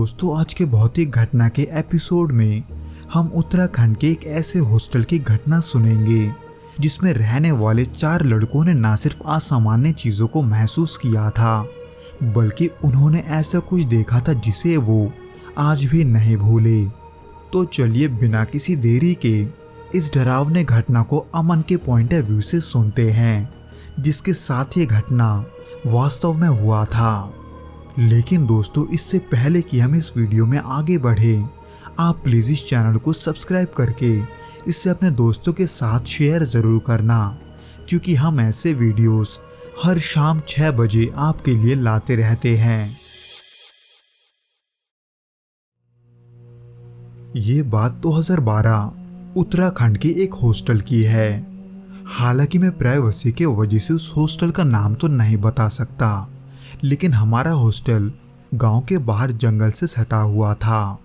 दोस्तों, आज के भौतिक घटना के एपिसोड में हम उत्तराखंड के एक ऐसे हॉस्टल की घटना सुनेंगे जिसमें रहने वाले 4 लड़कों ने न सिर्फ असामान्य चीज़ों को महसूस किया था, बल्कि उन्होंने ऐसा कुछ देखा था जिसे वो आज भी नहीं भूले। तो चलिए बिना किसी देरी के इस डरावने घटना को अमन के पॉइंट ऑफ व्यू से सुनते हैं, जिसके साथ ये घटना वास्तव में हुआ था। लेकिन दोस्तों, इससे पहले कि हम इस वीडियो में आगे बढ़े, आप प्लीज़ इस चैनल को सब्सक्राइब करके इसे अपने दोस्तों के साथ शेयर ज़रूर करना, क्योंकि हम ऐसे वीडियोस हर शाम 6 बजे आपके लिए लाते रहते हैं। ये बात 2012 उत्तराखंड के एक हॉस्टल की है। हालांकि मैं प्राइवेसी के वजह से उस हॉस्टल का नाम तो नहीं बता सकता, लेकिन हमारा हॉस्टल गांव के बाहर जंगल से सटा हुआ था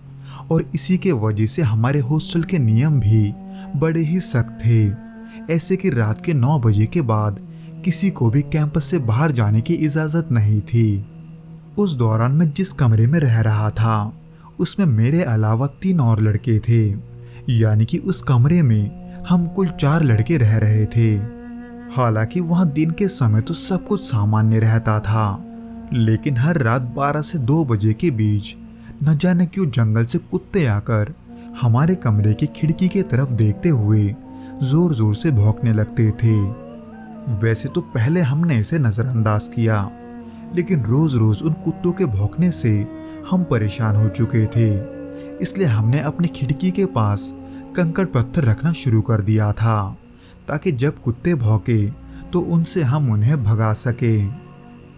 और इसी के वजह से हमारे हॉस्टल के नियम भी बड़े ही सख्त थे। ऐसे कि रात के 9 बजे के बाद किसी को भी कैंपस से बाहर जाने की इजाज़त नहीं थी। उस दौरान मैं जिस कमरे में रह रहा था उसमें मेरे अलावा 3 और लड़के थे, यानी कि उस कमरे में हम कुल 4 लड़के रह रहे थे। हालांकि वहाँ दिन के समय तो सब कुछ सामान्य रहता था, लेकिन हर रात 12 से 2 बजे के बीच न जाने क्यों जंगल से कुत्ते आकर हमारे कमरे की खिड़की की तरफ देखते हुए जोर जोर से भौंकने लगते थे। वैसे तो पहले हमने इसे नज़रअंदाज किया, लेकिन रोज रोज उन कुत्तों के भौंकने से हम परेशान हो चुके थे, इसलिए हमने अपनी खिड़की के पास कंकड़ पत्थर रखना शुरू कर दिया था, ताकि जब कुत्ते भौंके तो उनसे हम उन्हें भगा सके।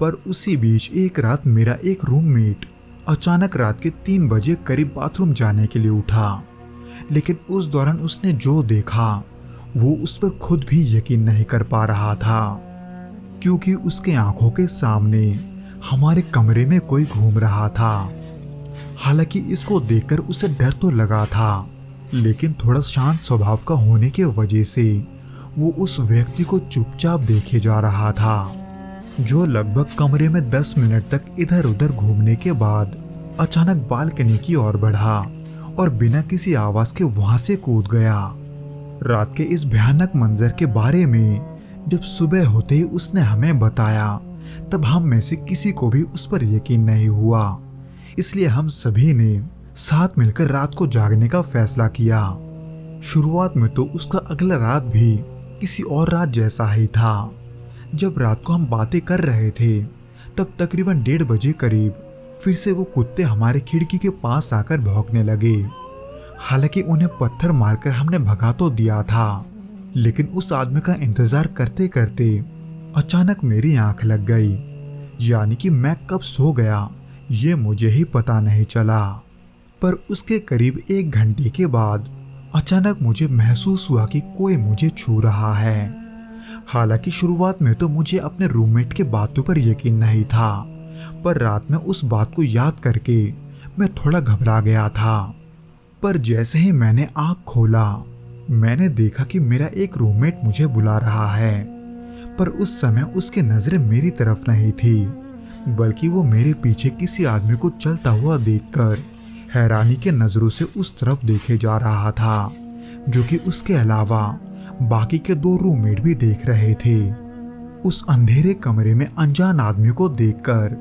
पर उसी बीच एक रात मेरा एक रूममेट अचानक रात के 3 बजे करीब बाथरूम जाने के लिए उठा, लेकिन उस दौरान उसने जो देखा वो उस पर खुद भी यकीन नहीं कर पा रहा था, क्योंकि उसके आंखों के सामने हमारे कमरे में कोई घूम रहा था। हालांकि इसको देखकर उसे डर तो लगा था, लेकिन थोड़ा शांत स्वभाव का होने की वजह से वो उस व्यक्ति को चुपचाप देखे जा रहा था, जो लगभग कमरे में 10 मिनट तक इधर उधर घूमने के बाद अचानक बालकनी की ओर बढ़ा और बिना किसी आवाज के वहां से कूद गया। रात के इस भयानक मंजर के बारे में जब सुबह होते ही उसने हमें बताया, तब हम में से किसी को भी उस पर यकीन नहीं हुआ। इसलिए हम सभी ने साथ मिलकर रात को जागने का फैसला किया। शुरुआत में तो उसका अगला रात भी किसी और रात जैसा ही था। जब रात को हम बातें कर रहे थे, तब तकरीबन 1:30 बजे करीब फिर से वो कुत्ते हमारे खिड़की के पास आकर भौंकने लगे। हालांकि उन्हें पत्थर मारकर हमने भगा तो दिया था, लेकिन उस आदमी का इंतजार करते करते अचानक मेरी आंख लग गई, यानी कि मैं कब सो गया ये मुझे ही पता नहीं चला। पर उसके करीब 1 घंटे के बाद अचानक मुझे महसूस हुआ कि कोई मुझे छू रहा है। हालांकि शुरुआत में तो मुझे अपने रूममेट के बातों पर यकीन नहीं था, पर रात में उस बात को याद करके मैं थोड़ा घबरा गया था। पर जैसे ही मैंने आँख खोला, मैंने देखा कि मेरा एक रूममेट मुझे बुला रहा है, पर उस समय उसकी नज़रें मेरी तरफ नहीं थी, बल्कि वो मेरे पीछे किसी आदमी को चलता हुआ देखकर हैरानी के नज़रों से उस तरफ देखे जा रहा था, जो कि उसके अलावा बाकी के 2 रूममेट भी देख रहे थे। उस अंधेरे कमरे में अनजान आदमी को देखकर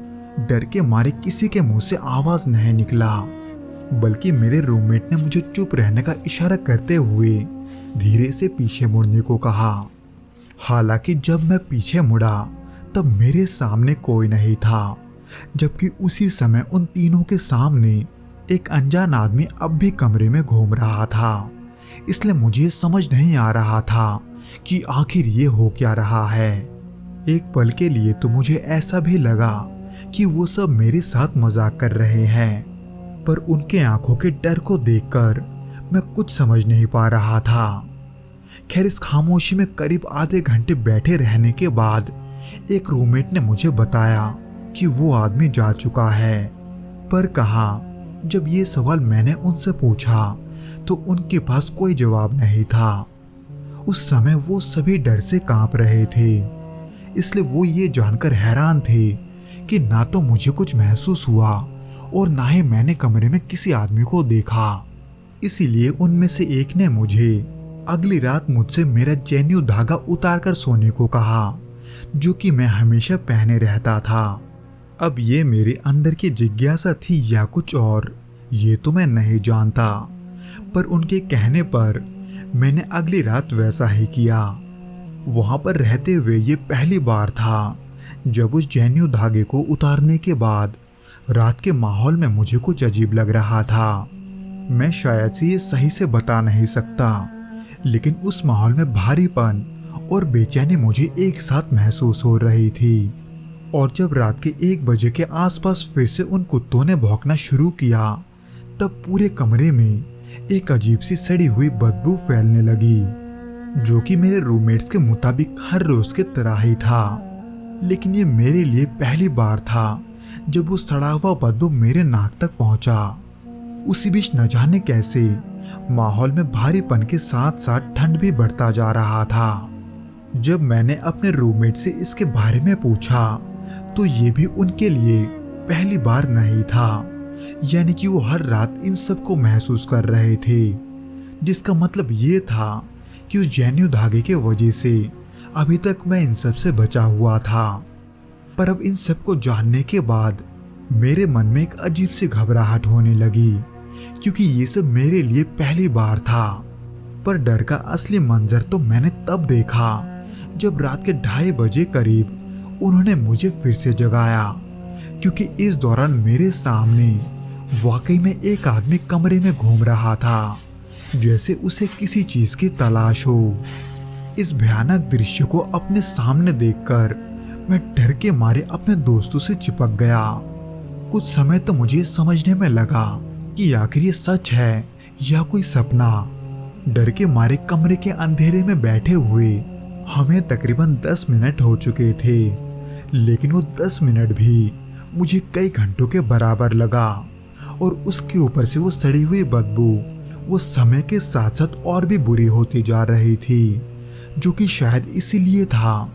डर के मारे किसी के मुंह से आवाज नहीं निकला, बल्कि मेरे रूममेट ने मुझे चुप रहने का इशारा करते हुए धीरे से पीछे मुड़ने को कहा। हालांकि जब मैं पीछे मुड़ा तब मेरे सामने कोई नहीं था, जबकि उसी समय उन तीनों के सामने एक अनजान आदमी अब भी कमरे में घूम रहा था। इसलिए मुझे समझ नहीं आ रहा था कि आखिर ये हो क्या रहा है। एक पल के लिए तो मुझे ऐसा भी लगा कि वो सब मेरे साथ मजाक कर रहे हैं, पर उनके आंखों के डर को देखकर मैं कुछ समझ नहीं पा रहा था। खैर, इस खामोशी में करीब आधे घंटे बैठे रहने के बाद एक रूममेट ने मुझे बताया कि वो आदमी जा चुका है। पर कहा, जब ये सवाल मैंने उनसे पूछा तो उनके पास कोई जवाब नहीं था। उस समय वो सभी डर से कांप रहे थे, इसलिए वो ये जानकर हैरान थे कि ना तो मुझे कुछ महसूस हुआ और ना ही मैंने कमरे में किसी आदमी को देखा। इसीलिए उनमें से एक ने मुझे अगली रात मुझसे मेरा जनेऊ धागा उतार कर सोने को कहा, जो कि मैं हमेशा पहने रहता था। अब ये मेरे अंदर की जिज्ञासा थी या कुछ और, ये तो मैं नहीं जानता, पर उनके कहने पर मैंने अगली रात वैसा ही किया। वहां पर रहते हुए ये पहली बार था जब उस जनेऊ धागे को उतारने के बाद रात के माहौल में मुझे कुछ अजीब लग रहा था। मैं शायद से ये सही से बता नहीं सकता, लेकिन उस माहौल में भारीपन और बेचैनी मुझे एक साथ महसूस हो रही थी। और जब रात के 1 बजे के आसपास फिर से उन कुत्तों ने भौंकना शुरू किया, तब पूरे कमरे में एक अजीब सी सड़ी हुई बदबू फैलने लगी, जो कि मेरे रूममेट्स के मुताबिक हर रोज की तरह ही था। लेकिन ये मेरे लिए पहली बार था जब वो सड़ा हुआ बदबू मेरे नाक तक पहुंचा। उसी बीच न जाने कैसे माहौल में भारीपन के साथ साथ ठंड भी बढ़ता जा रहा था। जब मैंने अपने रूममेट से इसके बारे में पूछा, तो ये भी उनके लिए पहली बार नहीं था, यानी कि वो हर रात इन सब को महसूस कर रहे थे, जिसका मतलब ये था कि उस जनेऊ धागे के वजह से अभी तक मैं इन सब से बचा हुआ था। पर अब इन सब को जानने के बाद मेरे मन में एक अजीब सी घबराहट होने लगी, क्योंकि ये सब मेरे लिए पहली बार था। पर डर का असली मंजर तो मैंने तब देखा जब रात के 2:30 बजे करीब उन्होंने मुझे फिर से जगाया, क्योंकि इस दौरान मेरे सामने वाकई में एक आदमी कमरे में घूम रहा था, जैसे उसे किसी चीज की तलाश हो। इस भयानक दृश्य को अपने सामने देखकर मैं डर के मारे अपने दोस्तों से चिपक गया। कुछ समय तो मुझे समझने में लगा कि आखिर ये सच है या कोई सपना। डर के मारे कमरे के अंधेरे में बैठे हुए हमें तकरीबन 10 मिनट हो चुके थे, लेकिन वो 10 मिनट भी मुझे कई घंटों के बराबर लगा। और उसके ऊपर से वो सड़ी हुई बदबू वो समय के साथ साथ और भी बुरी होती जा रही थी, जो कि शायद इसीलिए था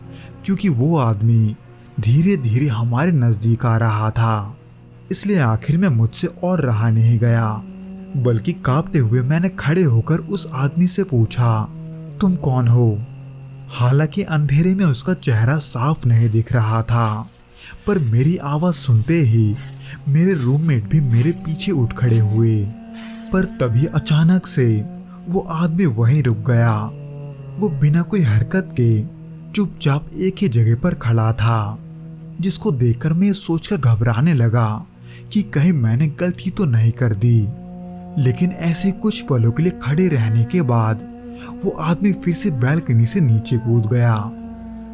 क्योंकि वो आदमी धीरे धीरे हमारे नजदीक आ रहा था। इसलिए आखिर में मुझसे और रहा नहीं गया, बल्कि कांपते हुए मैंने खड़े होकर उस आदमी से पूछा, तुम कौन हो? हालांकि अंधेरे में उसका चेहरा साफ नहीं दिख रहा था, पर मेरी आवाज सुनते ही मेरे रूममेट भी मेरे पीछे उठ खड़े हुए। पर तभी अचानक से वो आदमी वहीं रुक गया। वो बिना कोई हरकत के चुपचाप एक ही जगह पर खड़ा था, जिसको देखकर मैं सोचकर घबराने लगा कि कहीं मैंने गलती तो नहीं कर दी। लेकिन ऐसे कुछ पलों के लिए खड़े रहने के बाद वो आदमी फिर से बैल्कनी से नीचे कूद गया।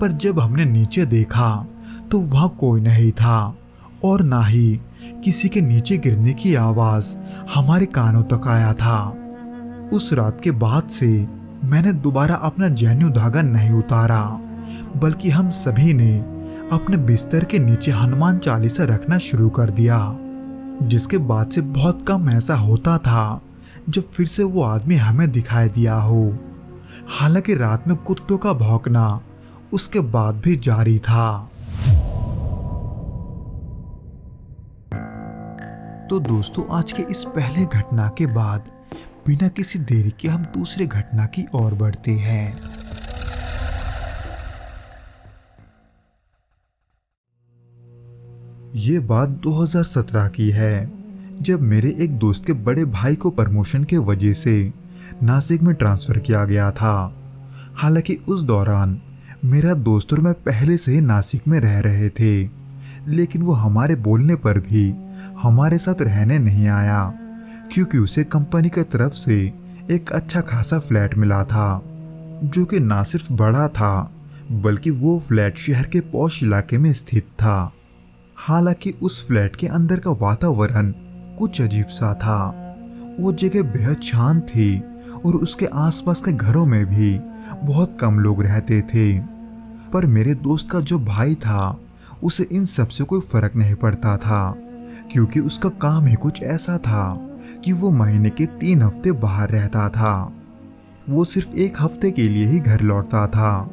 पर जब हमने नीचे देखा तो वहां कोई नहीं था, और ना ही किसी के नीचे गिरने की आवाज हमारे कानों तक आया था। उस रात के बाद से मैंने दोबारा अपना जनेऊ धागा नहीं उतारा, बल्कि हम सभी ने अपने बिस्तर के नीचे हनुमान चालीसा रखना शुरू कर दिया। जिसके बाद से बहुत कम ऐसा होता था जब फिर से वो आदमी हमें दिखाई दिया हो। हालांकि रात में कुत्तों का भौंकना उसके बाद भी जारी था। तो दोस्तों, आज के इस पहले घटना के बाद बिना किसी देरी के हम दूसरे घटना की ओर बढ़ते हैं। ये बात 2017 की है, जब मेरे एक दोस्त के बड़े भाई को प्रमोशन के वजह से नासिक में ट्रांसफ़र किया गया था। हालांकि उस दौरान मेरा दोस्त और मैं पहले से ही नासिक में रह रहे थे, लेकिन वो हमारे बोलने पर भी हमारे साथ रहने नहीं आया, क्योंकि उसे कंपनी की तरफ से एक अच्छा खासा फ्लैट मिला था, जो कि ना सिर्फ बड़ा था बल्कि वो फ्लैट शहर के पॉश इलाके में स्थित था। हालांकि उस फ्लैट के अंदर का वातावरण कुछ अजीब सा था। वो जगह बेहद शांत थी और उसके आसपास के घरों में भी बहुत कम लोग रहते थे। पर मेरे दोस्त का जो भाई था उसे इन सब से कोई फर्क नहीं पड़ता था, क्योंकि उसका काम ही कुछ ऐसा था कि वो महीने के 3 हफ्ते बाहर रहता था। वो सिर्फ 1 हफ्ते के लिए ही घर लौटता था,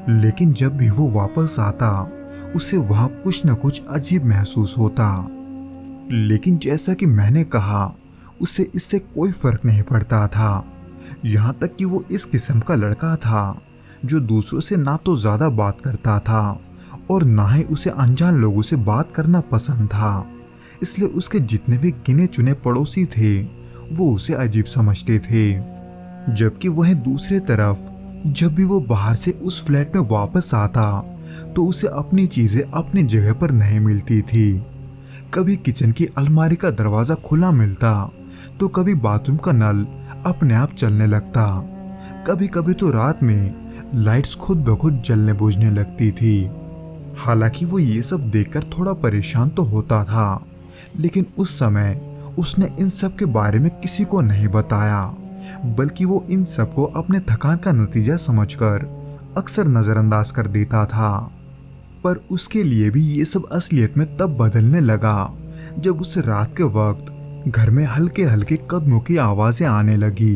लेकिन जब भी वो वापस आता उसे वहाँ कुछ न कुछ अजीब महसूस होता। लेकिन जैसा कि मैंने कहा, उसे इससे कोई फर्क नहीं पड़ता था। यहाँ तक कि वो इस किस्म का लड़का था जो दूसरों से ना तो ज़्यादा बात करता था और ना ही उसे अनजान लोगों से बात करना पसंद था। इसलिए उसके जितने भी गिने चुने पड़ोसी थे वो उसे अजीब समझते थे। जबकि वहीं दूसरी तरफ जब भी वो बाहर से उस फ्लैट में वापस आता तो उसे अपनी चीज़ें अपनी जगह पर नहीं मिलती थी। कभी किचन की अलमारी का दरवाज़ा खुला मिलता तो कभी बाथरूम का नल अपने आप चलने लगता। कभी कभी तो रात में लाइट्स खुद ब खुद जलने बुझने लगती थी। हालांकि वो ये सब देखकर थोड़ा परेशान तो होता था, लेकिन उस समय उसने इन सब के बारे में किसी को नहीं बताया, बल्कि वो इन सब को अपने थकान का नतीजा समझकर अक्सर नज़रअंदाज कर देता था। पर उसके लिए भी ये सब असलियत में तब बदलने लगा जब उसे रात के वक्त घर में हल्के हल्के कदमों की आवाज़ें आने लगी,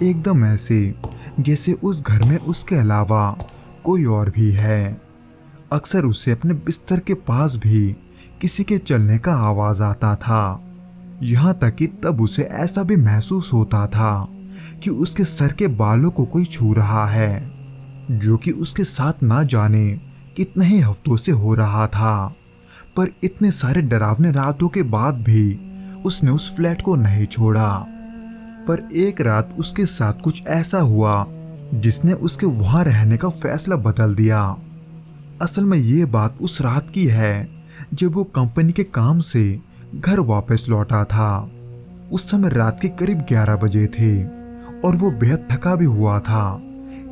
एकदम ऐसे जैसे उस घर में उसके अलावा कोई और भी है। अक्सर उसे अपने बिस्तर के पास भी किसी के चलने का आवाज़ आता था। यहाँ तक कि तब उसे ऐसा भी महसूस होता था कि उसके सर के बालों को कोई छू रहा है, जो कि उसके साथ ना जाने कितने ही हफ्तों से हो रहा था। पर इतने सारे डरावने रातों के बाद भी उसने उस फ्लैट को नहीं छोड़ा। पर एक रात उसके साथ कुछ ऐसा हुआ जिसने उसके वहां रहने का फैसला बदल दिया। असल में ये बात उस रात की है जब वो कंपनी के काम से घर वापस लौटा था। उस समय रात के करीब 11 बजे थे और वो बेहद थका भी हुआ था,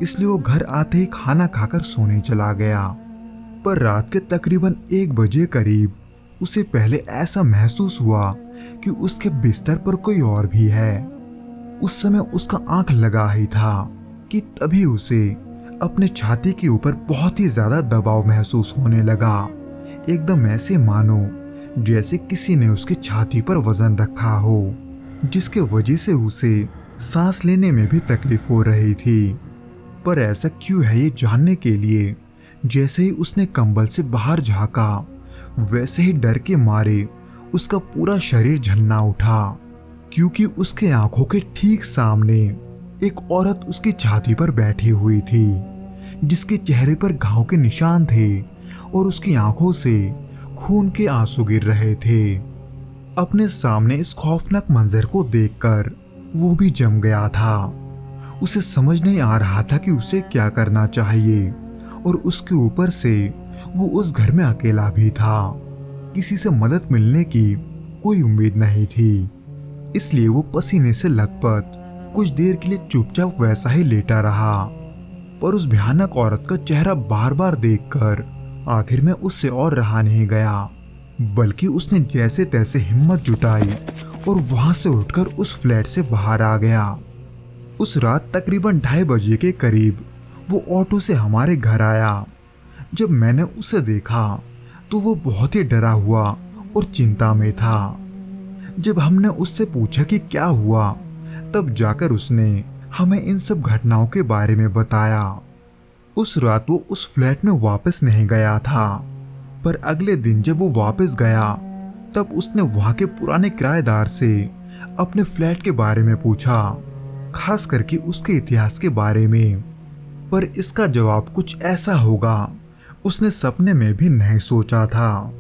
इसलिए वो घर आते ही खाना खाकर सोने चला गया। पर रात के तकरीबन 1 बजे करीब उसे पहले ऐसा महसूस हुआ कि उसके बिस्तर पर कोई और भी है। उस समय उसका आंख लगा ही था कि तभी उसे अपने छाती के ऊपर बहुत ही ज्यादा दबाव महसूस होने लगा, एकदम ऐसे मानो जैसे किसी ने उसकी छाती पर वजन रखा हो, जिसके वजह से उसे सांस लेने में भी तकलीफ हो रही थी। पर ऐसा क्यों है ये जानने के लिए जैसे ही उसने कंबल से बाहर झांका, वैसे ही डर के मारे उसका पूरा शरीर झन्ना उठा, क्योंकि उसके आंखों के ठीक सामने एक औरत उसकी छाती पर बैठी हुई थी, जिसके चेहरे पर घाव के निशान थे और उसकी आंखों से खून के आंसू गिर रहे थे। अपने सामने इस खौफनाक मंजर को देखकर वो भी जम गया था। उसे समझ नहीं आ रहा था कि उसे क्या करना चाहिए, और उसके ऊपर से वो उस घर में अकेला भी था। किसी से मदद मिलने की कोई उम्मीद नहीं थी, इसलिए वो पसीने से लथपथ कुछ देर के लिए चुपचाप वैसा ही लेटा रहा। पर उस भयानक औरत का चेहरा बार बार देखकर आखिर में उससे और रहा नहीं गया, बल्कि उसने जैसे तैसे हिम्मत जुटाई और वहां से उठकर उस फ्लैट से बाहर आ गया। उस रात तकरीबन 2:30 बजे के करीब वो ऑटो से हमारे घर आया। जब मैंने उसे देखा तो वो बहुत ही डरा हुआ और चिंता में था। जब हमने उससे पूछा कि क्या हुआ, तब जाकर उसने हमें इन सब घटनाओं के बारे में बताया। उस रात वो उस फ्लैट में वापस नहीं गया था, पर अगले दिन जब वो वापस गया तब उसने वहां के पुराने किराएदार से अपने फ्लैट के बारे में पूछा, खास करके उसके इतिहास के बारे में। पर इसका जवाब कुछ ऐसा होगा उसने सपने में भी नहीं सोचा था,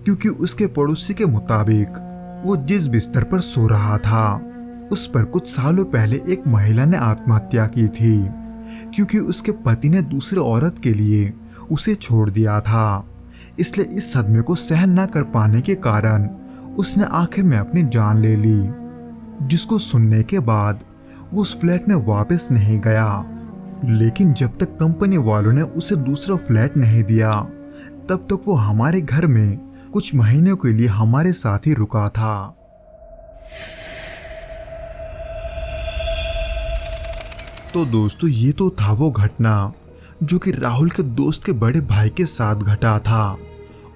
क्योंकि उसके पड़ोसी के मुताबिक वो जिस बिस्तर पर सो रहा था उस पर कुछ सालों पहले एक महिला ने आत्महत्या की थी, क्योंकि उसके पति ने दूसरे औरत के लिए उसे छोड़ दिया था। इसलिए इस सदमे को सहन न कर पाने के कारण उसने आखिर में अपनी जान ले ली, जिसको सुनने के बाद वो उस फ्लैट में वापस नहीं गया। लेकिन जब तक कंपनी वालों ने उसे दूसरा फ्लैट नहीं दिया, तब तक वो हमारे घर में कुछ महीनों के लिए हमारे साथ ही रुका था। तो दोस्तों, ये तो था वो घटना जो कि राहुल के दोस्त के बड़े भाई के साथ घटा था।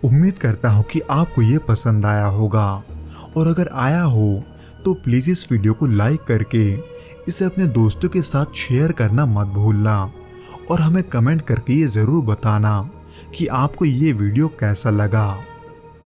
उम्मीद करता हूँ कि आपको ये पसंद आया होगा, और अगर आया हो तो प्लीज़ इस वीडियो को लाइक करके इसे अपने दोस्तों के साथ शेयर करना मत भूलना, और हमें कमेंट करके ये ज़रूर बताना कि आपको ये वीडियो कैसा लगा।